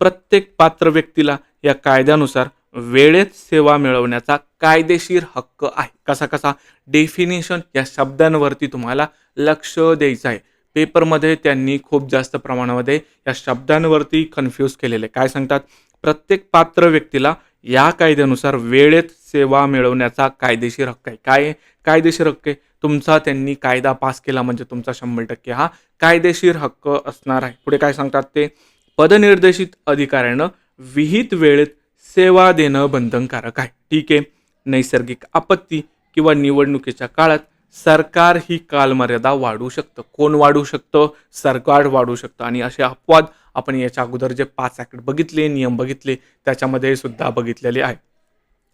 प्रत्येक पात्र व्यक्तीला या कायद्यानुसार वेळेत सेवा मिळवण्याचा कायदेशीर हक्क आहे. कसा कसा? डेफिनेशन या शब्दांवरती तुम्हाला लक्ष द्यायचं आहे. पेपरमध्ये त्यांनी खूप जास्त प्रमाणामध्ये या शब्दांवरती कन्फ्यूज केलेले. काय सांगतात? प्रत्येक पात्र व्यक्तीला या कायद्यानुसार वेळेत सेवा मिळवण्याचा कायदेशीर हक्क आहे. काय कायदेशीर हक्क आहे? तुमचा त्यांनी कायदा पास केला म्हणजे तुमचा 100% हा कायदेशीर हक्क असणार आहे. पुढे काय सांगतात ते? पदनिर्देशित अधिकाऱ्यानं विहित वेळेत सेवा देणं बंधनकारक आहे. ठीक आहे. नैसर्गिक आपत्ती किंवा निवडणुकीच्या काळात सरकार ही कालमर्यादा वाढवू शकतं. कोण वाढवू शकतं? सरकार वाढवू शकतं. आणि असे अपवाद आपण याच्या अगोदर जे 5 ॲक्ट बघितले, नियम बघितले त्याच्यामध्ये सुद्धा बघितलेले आहे.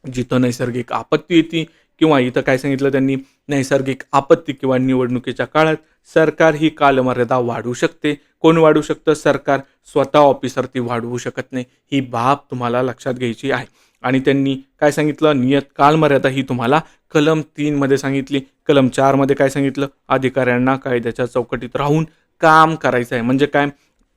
जिथं नैसर्गिक आपत्ती येते किंवा इथं काय सांगितलं त्यांनी? नैसर्गिक आपत्ती किंवा निवडणुकीच्या काळात सरकार ही कालमर्यादा वाढवू शकते. कोण वाढवू शकतं? सरकार. स्वतः ऑफिसर ती वाढवू शकत नाही. ही बाब तुम्हाला लक्षात घ्यायची आहे. आणि त्यांनी काय सांगितलं? नियत कालमर्यादा ही तुम्हाला कलम 3 मध्ये सांगितली. कलम 4 मध्ये काय सांगितलं? अधिकाऱ्यांना कायद्याच्या चौकटीत राहून काम करायचं आहे. म्हणजे काय?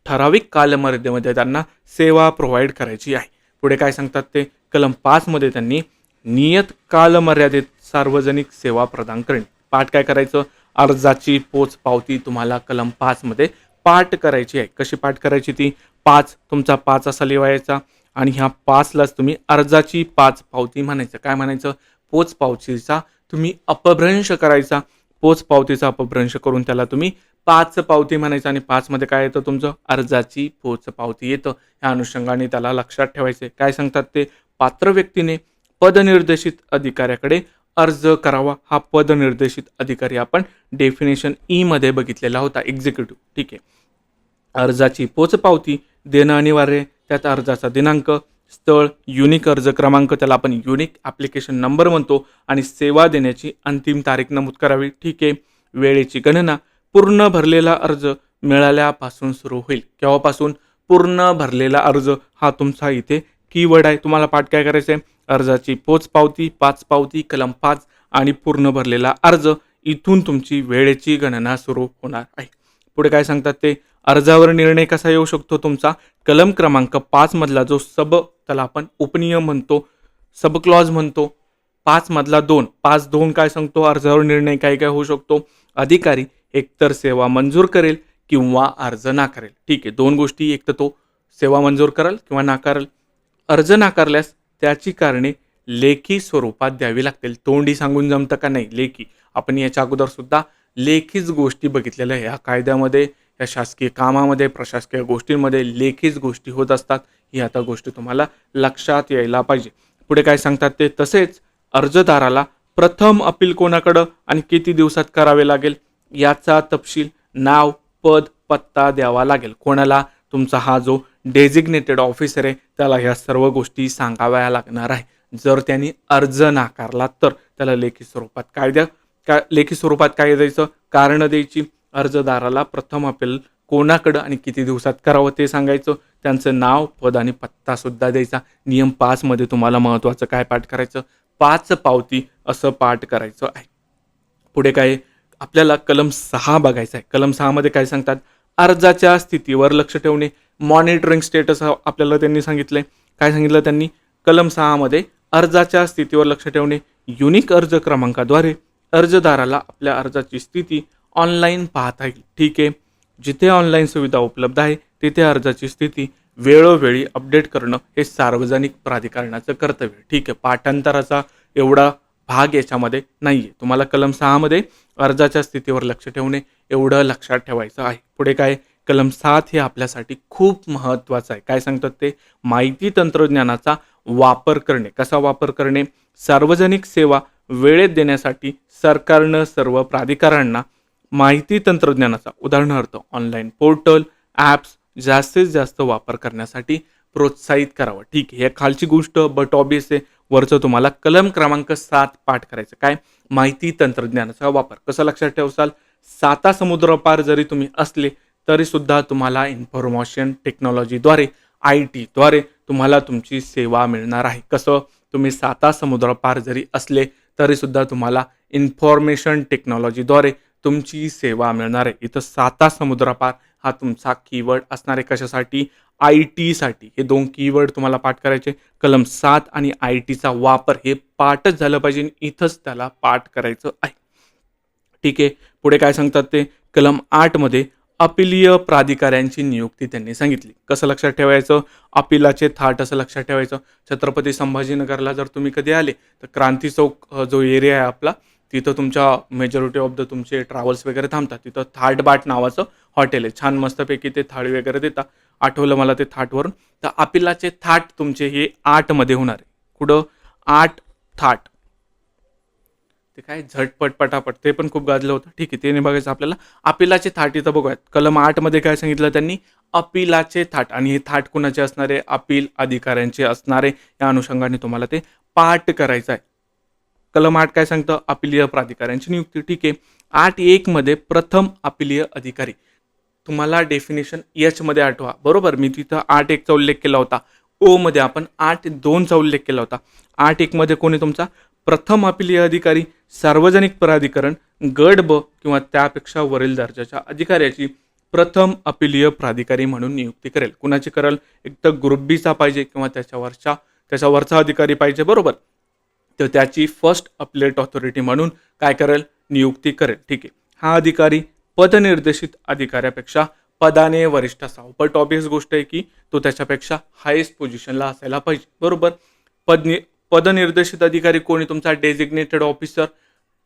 ठराविक कालमर्यादेमध्ये त्यांना सेवा प्रोव्हाइड करायची आहे. पुढे काय सांगतात ते कलम 5 मध्ये त्यांनी नियत कालमर्यादेत सार्वजनिक सेवा प्रदान करणे. पाठ काय करायचं, अर्जाची पोच पावती तुम्हाला कलम 5 मध्ये पाठ करायची आहे. कशी पाठ करायची ती, 5 तुमचा 5 असा लिहायचा आणि ह्या 5लाच तुम्ही अर्जाची 5 पावती म्हणायचं. काय म्हणायचं, पोच पावतीचा तुम्ही अपभ्रंश करायचा. पोच पावतीचा अपभ्रंश करून त्याला तुम्ही 5 पावती म्हणायचं आणि 5 मध्ये काय येतं तुमचं, अर्जाची पोच पावती येतं. ह्या अनुषंगाने त्याला लक्षात ठेवायचे. काय सांगतात ते, पात्र व्यक्तीने पदनिर्देशित अधिकाऱ्याकडे अर्ज करावा. हा पदनिर्देशित अधिकारी आपण डेफिनेशन ई मध्ये बघितलेला होता, एक्झिक्युटिव्ह. ठीक आहे. अर्जाची पोचपावती देणं अनिवार्य, त्यात अर्जाचा दिनांक, स्थळ, युनिक अर्ज क्रमांक, त्याला आपण युनिक ॲप्लिकेशन नंबर म्हणतो, आणि सेवा देण्याची अंतिम तारीख नमूद करावी. ठीक आहे. वेळेची गणना, पूर्ण भरलेला अर्ज मिळाल्यापासून सुरू होईल. केव्हापासून, पूर्ण भरलेला अर्ज हा तुमचा इथे कीवर्ड आहे. तुम्हाला पाठ काय करायचं आहे, अर्जाची पोचपावती 5 पावती कलम 5 आणि पूर्ण भरलेला अर्ज, इथून तुमची वेळेची गणना सुरू होणार आहे. पुढे काय सांगतात ते, अर्जावर निर्णय कसा येऊ शकतो तुमचा, कलम क्रमांक 5 मधला जो त्याला आपण उपनियम म्हणतो, सब क्लॉज म्हणतो, 5 मधला 2, 5(2) काय सांगतो, अर्जावर निर्णय काय काय होऊ शकतो, अधिकारी एकतर सेवा मंजूर करेल किंवा अर्ज नाकारेल. ठीक आहे, 2 गोष्टी, एक तर तो सेवा मंजूर करेल किंवा नाकारेल. अर्ज नाकारल्यास त्याची कारणे लेखी स्वरूपात द्यावी लागतील. तोंडी सांगून जमतं का, नाही, लेखी. आपण याच्या अगोदर सुद्धा लेखीच गोष्टी बघितलेल्या आहे. या कायद्यामध्ये, या शासकीय कामामध्ये, प्रशासकीय गोष्टींमध्ये लेखीच गोष्टी होत असतात. ही आता गोष्ट तुम्हाला लक्षात यायला पाहिजे. पुढे काय सांगतात ते, तसेच अर्जदाराला प्रथम अपील कोणाकडं आणि किती दिवसात करावे लागेल याचा तपशील, नाव, पद, पत्ता द्यावा लागेल. कोणाला, तुमचा हा जो डेझिग्नेटेड ऑफिसर आहे त्याला ह्या सर्व गोष्टी सांगाव्या लागणार आहे. जर त्यांनी अर्ज नाकारला तर त्याला लेखी स्वरूपात काय द्यायचं, कारण द्यायची. अर्जदाराला प्रथम अपील कोणाकडं आणि किती दिवसात करावं ते सांगायचं. त्यांचं नाव, पद आणि पत्ता सुद्धा द्यायचा. नियम 5 मध्ये तुम्हाला महत्त्वाचं काय पाठ करायचं, 5 पावती असं पाठ करायचं आहे. पुढे काय, आपल्याला कलम 6 बघायचं आहे. कलम 6 मध्ये काय सांगतात, अर्जाच्या स्थितीवर लक्ष ठेवणे, मॉनिटरिंग स्टेटस आपल्याला त्यांनी सांगितलंय. काय सांगितलं त्यांनी, कलम 6 मध्ये अर्जाच्या स्थितीवर लक्ष ठेवणे, युनिक अर्ज क्रमांकाद्वारे अर्जदाराला आपल्या अर्जाची स्थिती ऑनलाईन पाहता येईल. ठीक आहे. जिथे ऑनलाईन सुविधा उपलब्ध आहे तिथे अर्जाची स्थिती वेळोवेळी अपडेट करणं हे सार्वजनिक प्राधिकरणाचं कर्तव्य. ठीक आहे, पाठांतराचा एवढा भाग याच्यामध्ये नाहीये. तुम्हाला कलम 6 मध्ये अर्जाच्या स्थितीवर लक्ष ठेवणे एवढं लक्षात ठेवायचं आहे. पुढे काय, कलम 7 हे आपल्यासाठी खूप महत्त्वाचं आहे. काय सांगतात ते, माहिती तंत्रज्ञानाचा वापर करणे. कसा वापर करणे, सार्वजनिक सेवा वेळेत देण्यासाठी सरकारनं सर्व प्राधिकरणांना माहिती तंत्रज्ञानाचा, उदाहरणार्थ ऑनलाईन पोर्टल, ॲप्स जास्तीत जास्त वापर करण्यासाठी प्रोत्साहित करावं. ठीक आहे, हे खालची गोष्ट बट ऑबियस आहे. वरचं तुम्हाला कलम क्रमांक 7 पाठ करायचं. काय, माहिती तंत्रज्ञानाचा वापर. कसं लक्षात ठेवसाल, 7 समुद्रपार जरी तुम्ही असले तरी सुद्धा तुम्हाला इन्फॉर्मेशन टेक्नॉलॉजीद्वारे, IT द्वारे तुम्हाला तुमची सेवा मिळणार आहे. कसं, तुम्ही 7 समुद्रपार जरी असले तरी सुद्धा तुम्हाला इन्फॉर्मेशन टेक्नॉलॉजीद्वारे तुमची सेवा मिळणार आहे. इथं 7 समुद्रपार हा तुमचा कीवर्ड असणार आहे. कशासाठी, IT साठी. हे 2 कीवर्ड तुम्हाला पाठ करायचे. कलम 7 आणि ITचा वापर हे पाठच झालं पाहिजे, इथंच त्याला पाठ करायचं आहे. ठीक आहे. पुढे काय सांगतात ते, कलम 8 मध्ये अपिलीय प्राधिकाऱ्यांची नियुक्ती त्यांनी सांगितली. कसं लक्षात ठेवायचं, अपिलाचे थाट असं लक्षात ठेवायचं. छत्रपती संभाजीनगरला जर तुम्ही कधी आले तर क्रांती चौक जो एरिया आहे आपला, तिथं तुमच्या मेजॉरिटी ऑफ द तुमचे ट्रॅव्हल्स वगैरे थांबतात. तिथं थाट बाट नावाचं हॉटेल आहे. छान मस्तपैकी ते थाळी वगैरे देतात. आठवलं मला ते थाटवरून. तर अपिलाचे थाट तुमचे हे 8 मध्ये होणार आहे. कुठं, 8 थाट. ते काय झटपट पटापट, ते पण खूप गाजलं होतं. ठीक आहे, ते नाही बघायचं आपल्याला. अपिलाचे थाट इथं बघूयात. कलम 8 मध्ये काय सांगितलं त्यांनी, अपिलाचे थाट. आणि हे थाट कुणाचे असणारे, अपील अधिकाऱ्यांचे असणारे. या अनुषंगाने तुम्हाला ते पाठ करायचं आहे. कलम 8 काय सांगतं, अपिलीय प्राधिकाऱ्यांची नियुक्ती. ठीक आहे. 8(1) मध्ये प्रथम अपिलीय अधिकारी. तुम्हाला डेफिनेशन H मध्ये आठवा, बरोबर. मी तिथं 8(1) उल्लेख केला होता. O मध्ये आपण 8(2) उल्लेख केला होता. 8(1) मध्ये कोणी तुमचा प्रथम अपिलीय अधिकारी, सार्वजनिक प्राधिकरण, गट ब किंवा त्यापेक्षा वरील दर्जाच्या अधिकाऱ्याची प्रथम अपीलीय प्राधिकारी म्हणून नियुक्ती करेल. कुणाची करेल? एक तर ग्रुप बीचा पाहिजे किंवा त्याच्यावरचा अधिकारी पाहिजे, बरोबर. तर त्याची फर्स्ट अपीलेट ऑथॉरिटी म्हणून काय करेल? नियुक्ती करेल. ठीक आहे. हा अधिकारी पदनिर्देशित अधिकाऱ्यापेक्षा पदाने वरिष्ठ असावा. बट ऑब्वियस गोष्ट आहे की तो त्याच्यापेक्षा हायेस्ट पोझिशनला असायला पाहिजे, बरोबर. पदनिर्देशित अधिकारी कोणी? तुमचा डेझिग्नेटेड ऑफिसर,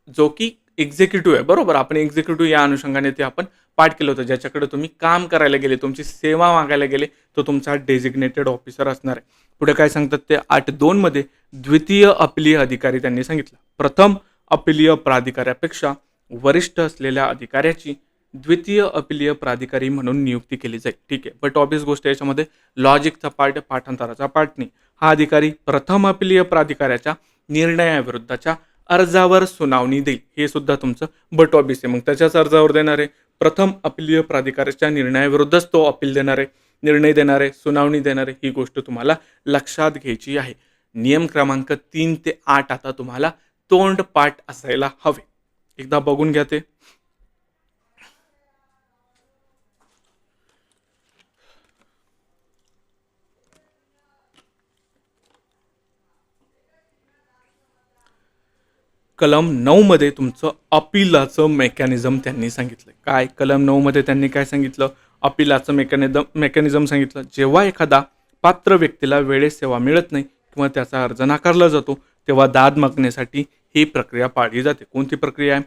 जो की एक्झिक्युटिव्ह आहे, बरोबर. आपण एक्झिक्युटिव्ह या अनुषंगाने ते आपण पाठ केलं होतं. ज्याच्याकडे तुम्ही काम करायला गेले, तुमची सेवा मागायला गेले, तो तुमचा डेझिग्नेटेड ऑफिसर असणार आहे. पुढे काय सांगतात ते 8.2 मध्ये द्वितीय अपीलीय अधिकारी त्यांनी सांगितलं, प्रथम अपीलीय प्राधिकाऱ्यापेक्षा वरिष्ठ असलेल्या अधिकाऱ्याची द्वितीय अपीलीय प्राधिकारी म्हणून नियुक्ती केली जाईल. ठीक आहे. बट ऑब्वियस गोष्ट याच्यामध्ये लॉजिकचा पार्ट, पाठांतराचा पार्ट नाही. हा अधिकारी प्रथम अपीलीय प्राधिकाऱ्याच्या निर्णयाविरुद्धच्या अर्जावर सुनावणी देईल. हे सुद्धा तुमचं बट ऑब्वियस आहे. मग त्याच्याच अर्जावर देणार आहे. प्रथम अपीलीय प्राधिकाऱ्याच्या निर्णयाविरुद्धच तो अपील देणार आहे, निर्णय देणार आहे, सुनावणी देणार आहे. ही गोष्ट तुम्हाला लक्षात घ्यायची आहे. नियम क्रमांक 3 ते 8 आता तुम्हाला तोंडपाठ असायला हवे. एकदा बघून घ्या ते. कलम 9 मध्ये तुमचं अपीलाचं मेकॅनिझम त्यांनी सांगितलं. काय कलम 9 मध्ये त्यांनी काय सांगितलं? अपीलाचं मेकॅनिझम सांगितलं. जेव्हा एखादा पात्र व्यक्तीला वेळेत सेवा मिळत नाही किंवा त्याचा अर्ज नाकारला जातो, तेव्हा दाद मागण्यासाठी ही प्रक्रिया पाळली जाते. कोणती प्रक्रिया आहे?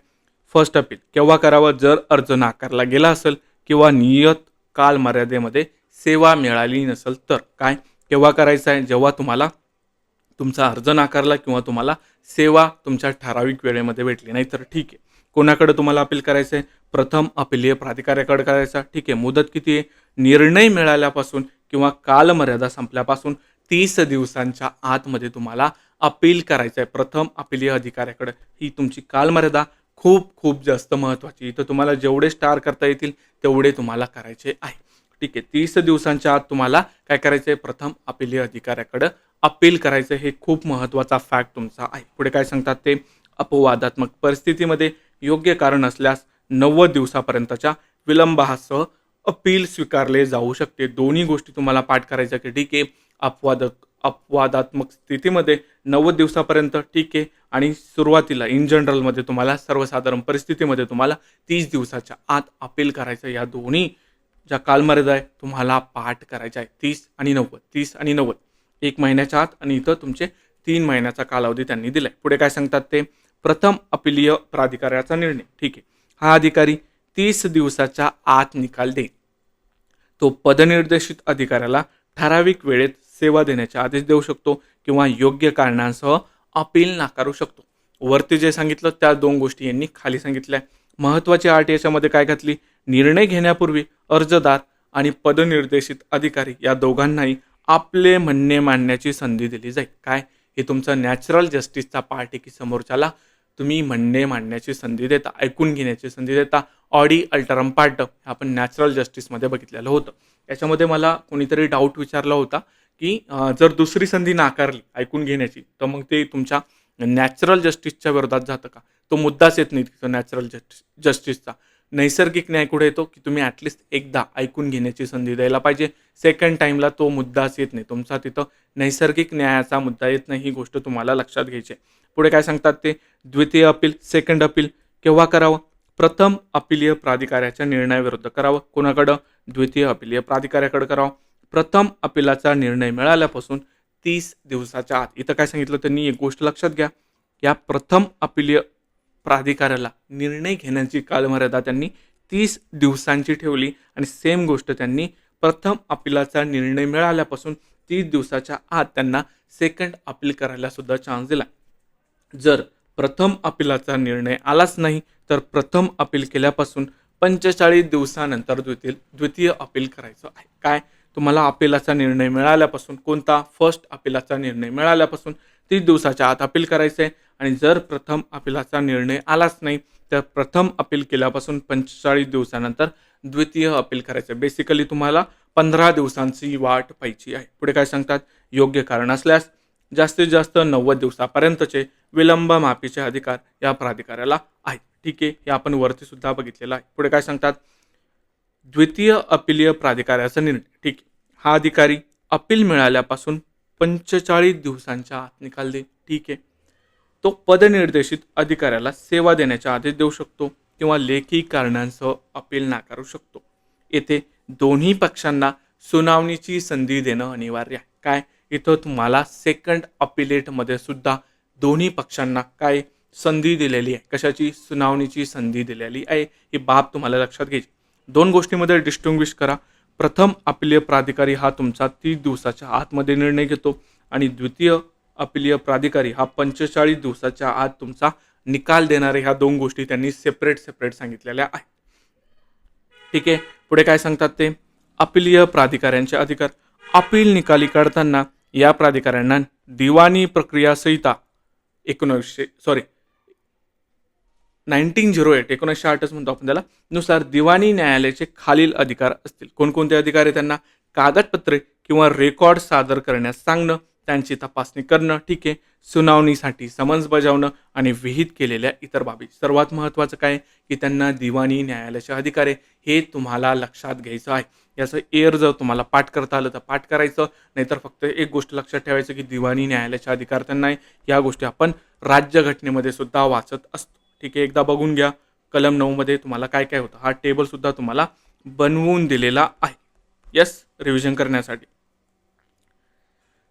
First appeal. केव्हा करावं? जर अर्ज नाकारला गेला असेल किंवा नियत कालमर्यादेमध्ये सेवा मिळाली नसेल तर. काय केव्हा करायचं आहे? जेव्हा तुम्हाला तुमचा अर्ज नाकारला किंवा तुम्हाला सेवा तुमच्या ठराविक वेळेमध्ये भेटली नाही तर. ठीक आहे. कोणाकडे तुम्हाला अपील करायचं आहे? प्रथम अपीलीय प्राधिकाऱ्याकडे करायचा. ठीक आहे. मुदत किती आहे? निर्णय मिळाल्यापासून किंवा कालमर्यादा संपल्यापासून 30 दिवसांच्या आतमध्ये तुम्हाला अपील करायचं आहे प्रथम अपीलीय अधिकाऱ्याकडे. ही तुमची कालमर्यादा खूप खूप जास्त महत्त्वाची. इथं तुम्हाला जेवढे स्टार करता येतील तेवढे तुम्हाला करायचे आहे. ठीक आहे. 30 दिवसांच्या आत तुम्हाला काय करायचं आहे? प्रथम अपीलीय अधिकाऱ्याकडे अपील करायचं. हे खूप महत्त्वाचा फॅक्ट तुमचा आहे. पुढे काय सांगतात ते? अपवादात्मक परिस्थितीमध्ये योग्य कारण असल्यास 90 दिवसापर्यंतच्या विलंबासह अपील स्वीकारले जाऊ शकते. दोन्ही गोष्टी तुम्हाला पाठ करायच्या की ठीक आहे. अपवादात्मक स्थितीमध्ये 90 दिवसापर्यंत, ठीक आहे. आणि सुरुवातीला इन जनरलमध्ये तुम्हाला, सर्वसाधारण परिस्थितीमध्ये तुम्हाला 30 दिवसाच्या आत अपील करायचं. या दोन्ही ज्या कालमर्यादा आहे तुम्हाला पाठ करायच्या आहे. 30 आणि 90, 30 आणि 90, 1 महिन्याच्या आत. आणि इथं तुमचे 3 महिन्याचा कालावधी त्यांनी दिलाय. पुढे काय सांगतात ते? प्रथम अपीलीय प्राधिकाऱ्याचा निर्णय. ठीक आहे. हा अधिकारी 30 दिवसाच्या आत निकाल देईल. तो पदनिर्देशित अधिकाऱ्याला ठराविक वेळेत सेवा देण्याचे आदेश देऊ शकतो किंवा योग्य कारणांसह अपील नाकारू शकतो. वरती जे सांगितलं त्या 2 गोष्टी यांनी खाली सांगितल्या. महत्त्वाची अट याच्यामध्ये काय घातली? निर्णय घेण्यापूर्वी अर्जदार आणि पदनिर्देशित अधिकारी या दोघांनाही आपले म्हणणे मांडण्याची संधी दिली जाईल. काय? हे तुमचं नॅचरल जस्टिसचा पार्ट आहे की समोरच्याला तुम्ही म्हणणे मांडण्याची संधी देता, ऐकून घेण्याची संधी देता. ऑडी अल्टरम पार्ट आपण नॅचरल जस्टिसमध्ये बघितलेलं होतं. याच्यामध्ये मला कोणीतरी डाऊट विचारला होता की जर दुसरी संधी नाकारली ऐकून घेण्याची तर मग ते तुमच्या नॅचरल जस्टिसच्या विरोधात जातं का? तो मुद्दाच येत नाही तिथं नॅचरल जस्टिसचा. नैसर्गिक न्याय कुठे येतो की तुम्ही ॲटलिस्ट एकदा ऐकून घेण्याची संधी द्यायला पाहिजे. सेकंड टाईमला तो मुद्दाच येत नाही. तुमचा तिथं नैसर्गिक न्यायाचा मुद्दा येत नाही. ही गोष्ट तुम्हाला लक्षात घ्यायची आहे. पुढे काय सांगतात ते? द्वितीय अपील, सेकंड अपील केव्हा करावं? प्रथम अपीलीय प्राधिकाऱ्याच्या निर्णयाविरुद्ध करावं. कोणाकडं? द्वितीय अपीलीय प्राधिकाऱ्याकडे करावं. प्रथम अपीलाचा निर्णय मिळाल्यापासून 30 दिवसाच्या आत. इथं काय सांगितलं त्यांनी? एक गोष्ट लक्षात घ्या. या प्रथम अपीलीय प्राधिकाऱ्याला निर्णय घेण्याची कालमर्यादा त्यांनी 30 दिवसांची ठेवली आणि सेम गोष्ट त्यांनी प्रथम अपीलाचा निर्णय मिळाल्यापासून 30 दिवसाच्या आत त्यांना सेकंड अपील करायला सुद्धा चान्स दिला. जर प्रथम अपीलाचा निर्णय आलाच नाही तर प्रथम अपील केल्यापासून 45 दिवसानंतर द्वितीय अपील करायचं आहे. काय? तुम्हाला अपीलाचा निर्णय मिळाल्यापासून, कोणता? फर्स्ट अपीलाचा निर्णय मिळाल्यापासून 30 दिवसाच्या आत अपील करायचं आहे. आणि जर प्रथम अपीलाचा निर्णय आलाच नाही तर प्रथम अपील केल्यापासून 45 दिवसानंतर द्वितीय अपील करायचं. बेसिकली तुम्हाला 15 दिवसांची वाट पाहायची आहे. पुढे काय सांगतात? योग्य कारण असल्यास जास्तीत जास्त 90 दिवसापर्यंतचे विलंब माफीचे अधिकार या प्राधिकाऱ्याला आहेत. ठीक आहे. हे आपण वरती सुद्धा बघितलेलं आहे. पुढे काय सांगतात? द्वितीय अपीलीय प्राधिकाऱ्याचा निर्णय. ठीक आहे. हा अधिकारी अपील मिळाल्यापासून 45 दिवसांच्या आत निकाल देईल. ठीक आहे. तो पदनिर्देशित अधिकाऱ्याला सेवा देण्याचा आदेश देऊ शकतो किंवा लेखी कारणांसह अपील नाकारू शकतो. येथे दोन्ही पक्षांना सुनावणीची संधी देणं अनिवार्य आहे. काय इथं तुम्हाला सेकंड अपिलेटमध्ये सुद्धा दोन्ही पक्षांना काय संधी दिलेली आहे, कशाची, सुनावणीची संधी दिलेली आहे. ही बाब तुम्हाला लक्षात घ्यायची. दोन गोष्टींमध्ये डिस्टिंग्विश करा. प्रथम अपीलीय प्राधिकारी हा तुमचा 30 दिवसाच्या आतमध्ये निर्णय घेतो आणि द्वितीय अपीलीय प्राधिकारी हा 45 दिवसाच्या आत तुमचा निकाल देणारे. ह्या दोन गोष्टी त्यांनी सेपरेट सांगितलेल्या आहेत. ठीक आहे. पुढे काय सांगतात ते, अपीलीय प्राधिकाऱ्यांचे अधिकार. अपील निकाली काढताना या प्राधिकाऱ्यांना दिवाणी प्रक्रिया संहिता 1908 म्हणतो आपण त्याला, नुसार दिवाणी न्यायालयाचे खालील अधिकार असतील. कोणकोणते अधिकार आहे त्यांना, कागदपत्रे किंवा रेकॉर्ड सादर करण्यास सांगणं, त्यांची तपासणी करणं. ठीक आहे. सुनावणीसाठी समन्स बजावणं आणि विहित केलेल्या इतर बाबी. सर्वात महत्त्वाचं काय की त्यांना दिवाणी न्यायालयाचे अधिकार आहे, हे तुम्हाला लक्षात घ्यायचं आहे. याचं एअर जर तुम्हाला पाठ करता आलं तर पाठ करायचं, नाहीतर फक्त एक गोष्ट लक्षात ठेवायचं की दिवाणी न्यायालयाचे अधिकार त्यांना आहे. या गोष्टी आपण राज्यघटनेमध्ये सुद्धा वाचत असतो. ठीक आहे. एकदा बघून घ्या कलम 9 मध्ये तुम्हाला काय काय होतं. हा टेबल सुद्धा तुम्हाला बनवून दिलेला आहे. यस, रिव्हिजन करण्यासाठी.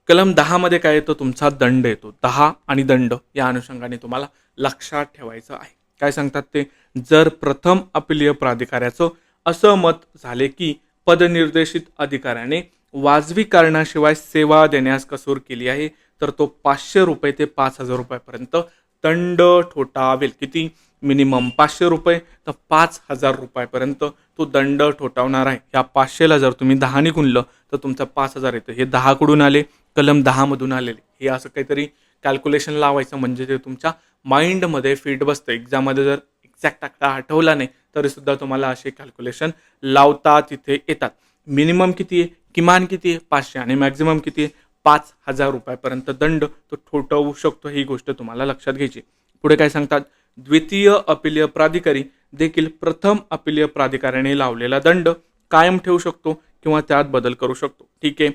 कलम 10 मध्ये काय येतो, तुमचा दंड येतो. 10 आणि दंड या अनुषंगाने तुम्हाला लक्षात ठेवायचं आहे. काय सांगतात ते, जर प्रथम अपीलीय प्राधिकाऱ्याचं असं मत झाले की पदनिर्देशित अधिकाऱ्याने वाजवी कारणाशिवाय सेवा देण्यास कसूर केली आहे, तर तो 500 रुपये ते 5,000 रुपयापर्यंत दंड ठोठावेल. किती, मिनिमम 500 रुपये तर 5,000 रुपयापर्यंत तो दंड ठोठावणार आहे. या 500ला जर तुम्ही 10ने गुणलं तर तुमचं 5,000 येतं. हे 10 कडून आले, कलम 10 मधून आलेले. हे असं काहीतरी कॅल्क्युलेशन लावायचं म्हणजे ते तुमच्या माइंडमध्ये फिट बसतं. एक्झाममध्ये जर एक्झॅक्ट आकडा आठवला नाही तरी सुद्धा तुम्हाला असे कॅल्क्युलेशन लावता तिथे येतात. मिनिमम किती आहे, किमान किती आहे, 500 आणि मॅक्झिमम किती आहे, 5,000 रुपयापर्यंत दंड तो ठोठावू शकतो. ही गोष्ट तुम्हाला लक्षात घ्यायची. पुढे काय सांगतात, द्वितीय अपीलीय प्राधिकारी देखील प्रथम अपीलीय प्राधिकाऱ्याने लावलेला दंड कायम ठेवू शकतो किंवा त्यात बदल करू शकतो. ठीक आहे.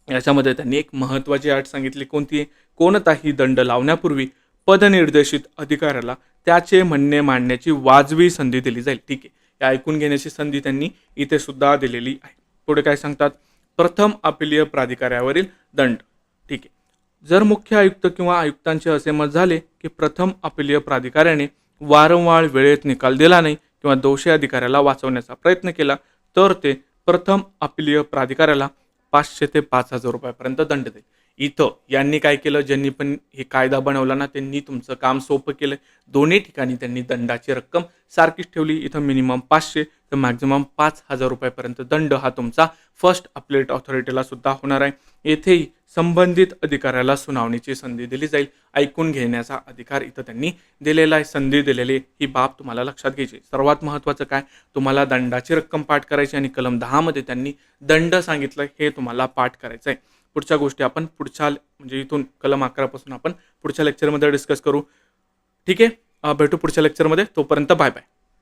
याच्यामध्ये त्यांनी एक महत्त्वाची अट सांगितली. कोणती आहे, कोणताही दंड लावण्यापूर्वी पदनिर्देशित अधिकाऱ्याला त्याचे म्हणणे मांडण्याची वाजवी संधी दिली जाईल. ठीक आहे. या ऐकून घेण्याची संधी त्यांनी इथे सुद्धा दिलेली आहे. पुढे काय सांगतात, प्रथम अपीलीय प्राधिकाऱ्यावरील दंड. ठीक आहे. जर मुख्य आयुक्त किंवा आयुक्तांचे असे मत झाले की प्रथम अपीलीय प्राधिकाऱ्याने वारंवार वेळेत निकाल दिला नाही किंवा दोषी अधिकाऱ्याला वाचवण्याचा प्रयत्न केला, तर ते प्रथम अपीलीय प्राधिकाऱ्याला 500 ते 5,000 रुपयापर्यंत दंड देईल. इथं यांनी काय केलं, ज्यांनी पण हे कायदा बनवला ना त्यांनी तुमचं काम सोपं केलं. दोन्ही ठिकाणी त्यांनी दंडाची रक्कम सारखीच ठेवली. इथं मिनिमम 500 तर मॅक्झिमम 5,000 रुपयापर्यंत दंड हा तुमचा फर्स्ट अपीलेट ऑथॉरिटीला सुद्धा होणार आहे. येथेही संबंधित अधिकाऱ्याला सुनावणीची संधी दिली जाईल. ऐकून घेण्याचा अधिकार इथं त्यांनी दिलेला आहे, संधी दिलेली. ही बाब तुम्हाला लक्षात घ्यायची. सर्वात महत्त्वाचं काय, तुम्हाला दंडाची रक्कम पाठ करायची आणि कलम 10 मध्ये त्यांनी दंड सांगितलं हे तुम्हाला पाठ करायचं आहे. पुढच्या गोष्टी आपण पुढच्या म्हणजे इथून कलम 11 पासून आपण पुढच्या लेक्चरमध्ये डिस्कस करू. ठीक आहे. भेटू पुढच्या लेक्चरमध्ये. तोपर्यंत बाय बाय.